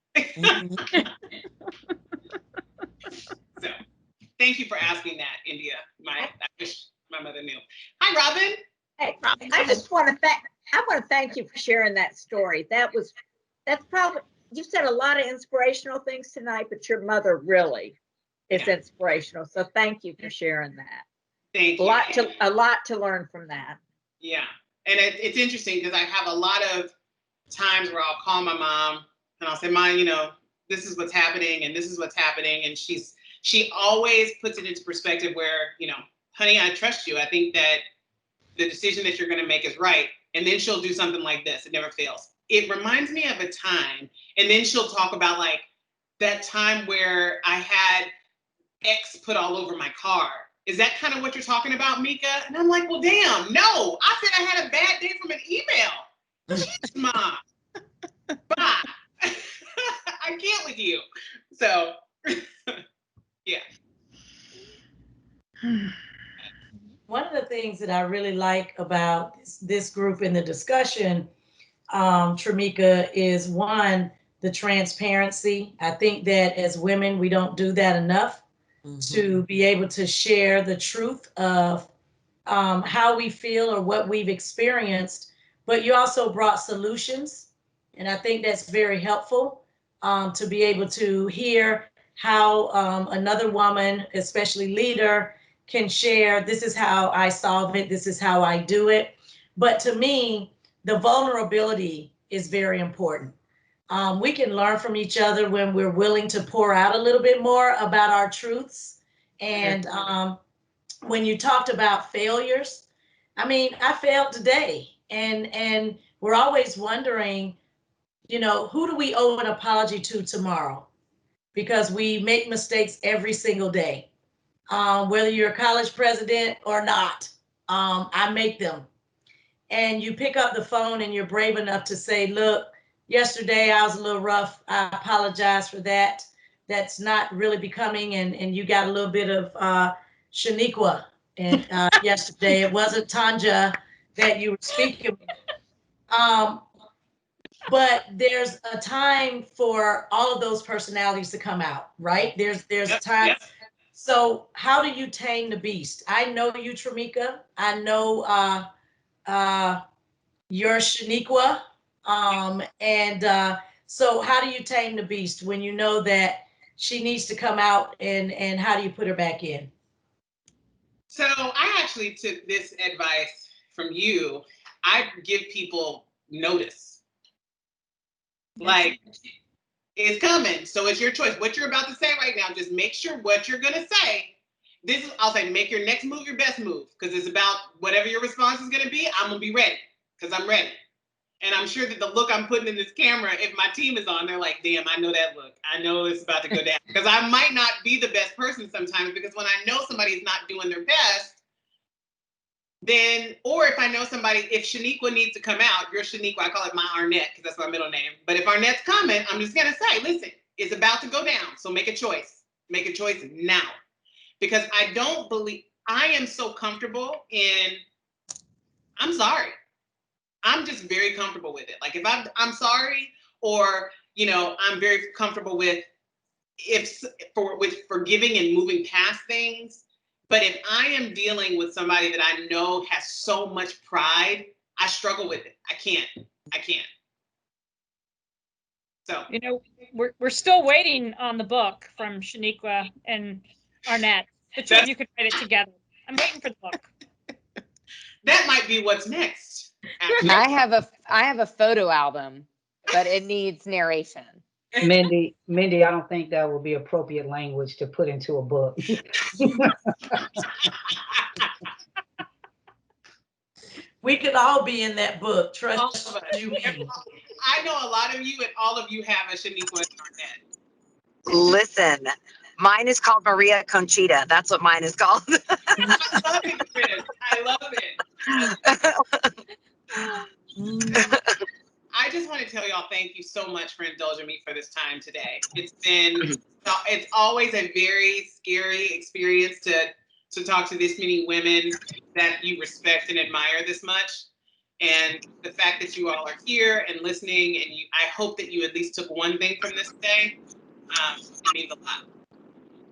Speaker 2: So thank you for asking that, India. I wish my mother knew. Hi, Robin.
Speaker 8: Hey, I want to thank you for sharing that story. That's probably, you said a lot of inspirational things tonight, but your mother really is inspirational. So thank you for sharing that.
Speaker 2: Thank you.
Speaker 8: A lot to learn from that.
Speaker 2: Yeah. And it's interesting because I have a lot of times where I'll call my mom and I'll say, Mom, this is what's happening and this is what's happening. And she always puts it into perspective where, honey, I trust you. I think that the decision that you're going to make is right. And then she'll do something like this. It never fails. It reminds me of a time, and then she'll talk about like that time where I had X put all over my car. Is that kind of what you're talking about, Mika? And I'm like, well, damn, no. I said I had a bad day from an email. Jeez, Mom. Bye. I can't with you. So, yeah.
Speaker 5: One of the things that I really like about this group in the discussion, Trimeka, is one, the transparency. I think that as women, we don't do that enough to be able to share the truth of how we feel or what we've experienced. But you also brought solutions. And I think that's very helpful to be able to hear how another woman, especially leader, can share, this is how I solve it, this is how I do it. But to me, the vulnerability is very important. We can learn from each other when we're willing to pour out a little bit more about our truths. And when you talked about failures, I mean, I failed today. And we're always wondering, who do we owe an apology to tomorrow? Because we make mistakes every single day. Whether you're a college president or not, I make them. And you pick up the phone and you're brave enough to say, look, yesterday I was a little rough. I apologize for that. That's not really becoming. And you got a little bit of Shaniqua and yesterday. It wasn't Tanja that you were speaking. But there's a time for all of those personalities to come out, right? There's time.
Speaker 2: Yep.
Speaker 5: So how do you tame the beast? I know you, Trimeka. I know you're Shaniqua. So how do you tame the beast when you know that she needs to come out, and how do you put her back in?
Speaker 2: So I actually took this advice from you. I give people notice. Like, it's coming. So it's your choice. What you're about to say right now, just make sure what you're going to say. I'll say, make your next move your best move, because it's about whatever your response is going to be. I'm going to be ready, because I'm ready. And I'm sure that the look I'm putting in this camera, if my team is on, they're like, damn, I know that look. I know it's about to go down. Because I might not be the best person sometimes, because when I know somebody's not doing their best, then, or if I know somebody, if Shaniqua needs to come out, you're Shaniqua, I call it my Arnett, because that's my middle name. But if Arnett's coming, I'm just going to say, listen, it's about to go down. So make a choice. Make a choice now. Because I am so comfortable in, I'm sorry. I'm just very comfortable with it. Like, if I'm sorry, or, I'm very comfortable with forgiving and moving past things. But if I am dealing with somebody that I know has so much pride, I struggle with it. I can't. So,
Speaker 6: we're still waiting on the book from Shaniqua and Arnett. The two of you could write it together. I'm waiting for the book.
Speaker 2: That might be what's next.
Speaker 1: I have a photo album, but it needs narration.
Speaker 9: Mindy, I don't think that would be appropriate language to put into a book.
Speaker 5: We could all be in that book. Trust you me.
Speaker 2: I know a lot of you, and all of you have a Shaniqua and Arnett.
Speaker 10: Listen, mine is called Maria Conchita. That's what mine is called.
Speaker 2: I love it, Chris. I love it. I just want to tell y'all thank you so much for indulging me for this time today. It's always a very scary experience to talk to this many women that you respect and admire this much. And the fact that you all are here and listening, and I hope that you at least took one thing from this day. It means a lot.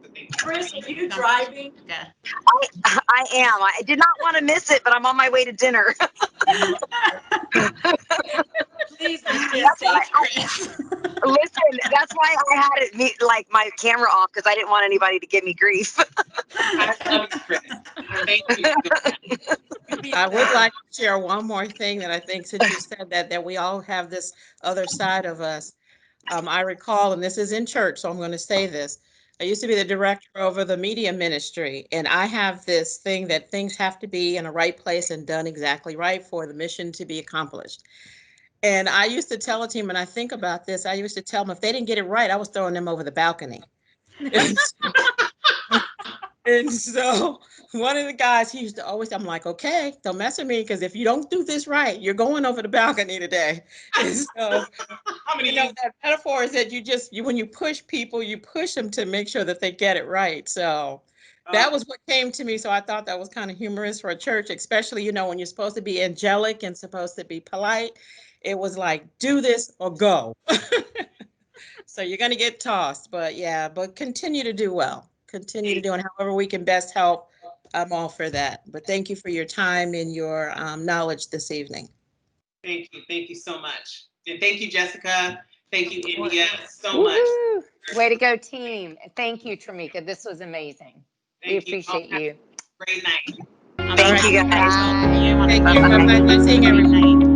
Speaker 2: So thank you.
Speaker 5: Chris, are you driving?
Speaker 3: Yeah.
Speaker 10: I am. I did not want to miss it, but I'm on my way to dinner.
Speaker 5: Please be
Speaker 10: safe, Chris. Listen, that's why I had it my camera off, because I didn't want anybody to give me grief.
Speaker 2: I love you, Chris. Thank you.
Speaker 7: I would like to share one more thing that I think, since you said that we all have this other side of us. I recall, and this is in church, so I'm going to say this. I used to be the director over the media ministry, and I have this thing that things have to be in a right place and done exactly right for the mission to be accomplished. And I used to tell a team, and I think about this, I used to tell them if they didn't get it right, I was throwing them over the balcony. And so one of the guys, he used to always, I'm like, okay, don't mess with me, because if you don't do this right, you're going over the balcony today. And so, that metaphor is that when you push people, you push them to make sure that they get it right. So that was what came to me. So I thought that was kind of humorous for a church, especially, when you're supposed to be angelic and supposed to be polite. It was like, do this or go. So you're going to get tossed, but continue to do well. Continue to do it however we can best help. I'm all for that. But thank you for your time and your knowledge this evening.
Speaker 2: Thank you. Thank you so much. And thank you, Jessica. Thank you, India, so much.
Speaker 1: Way to go, team. Thank you, Trimeka. This was amazing. We appreciate you.
Speaker 2: Great night.
Speaker 10: Thank you, guys.
Speaker 1: Bye.
Speaker 7: Thank you. Bye-bye. Nice seeing everyone.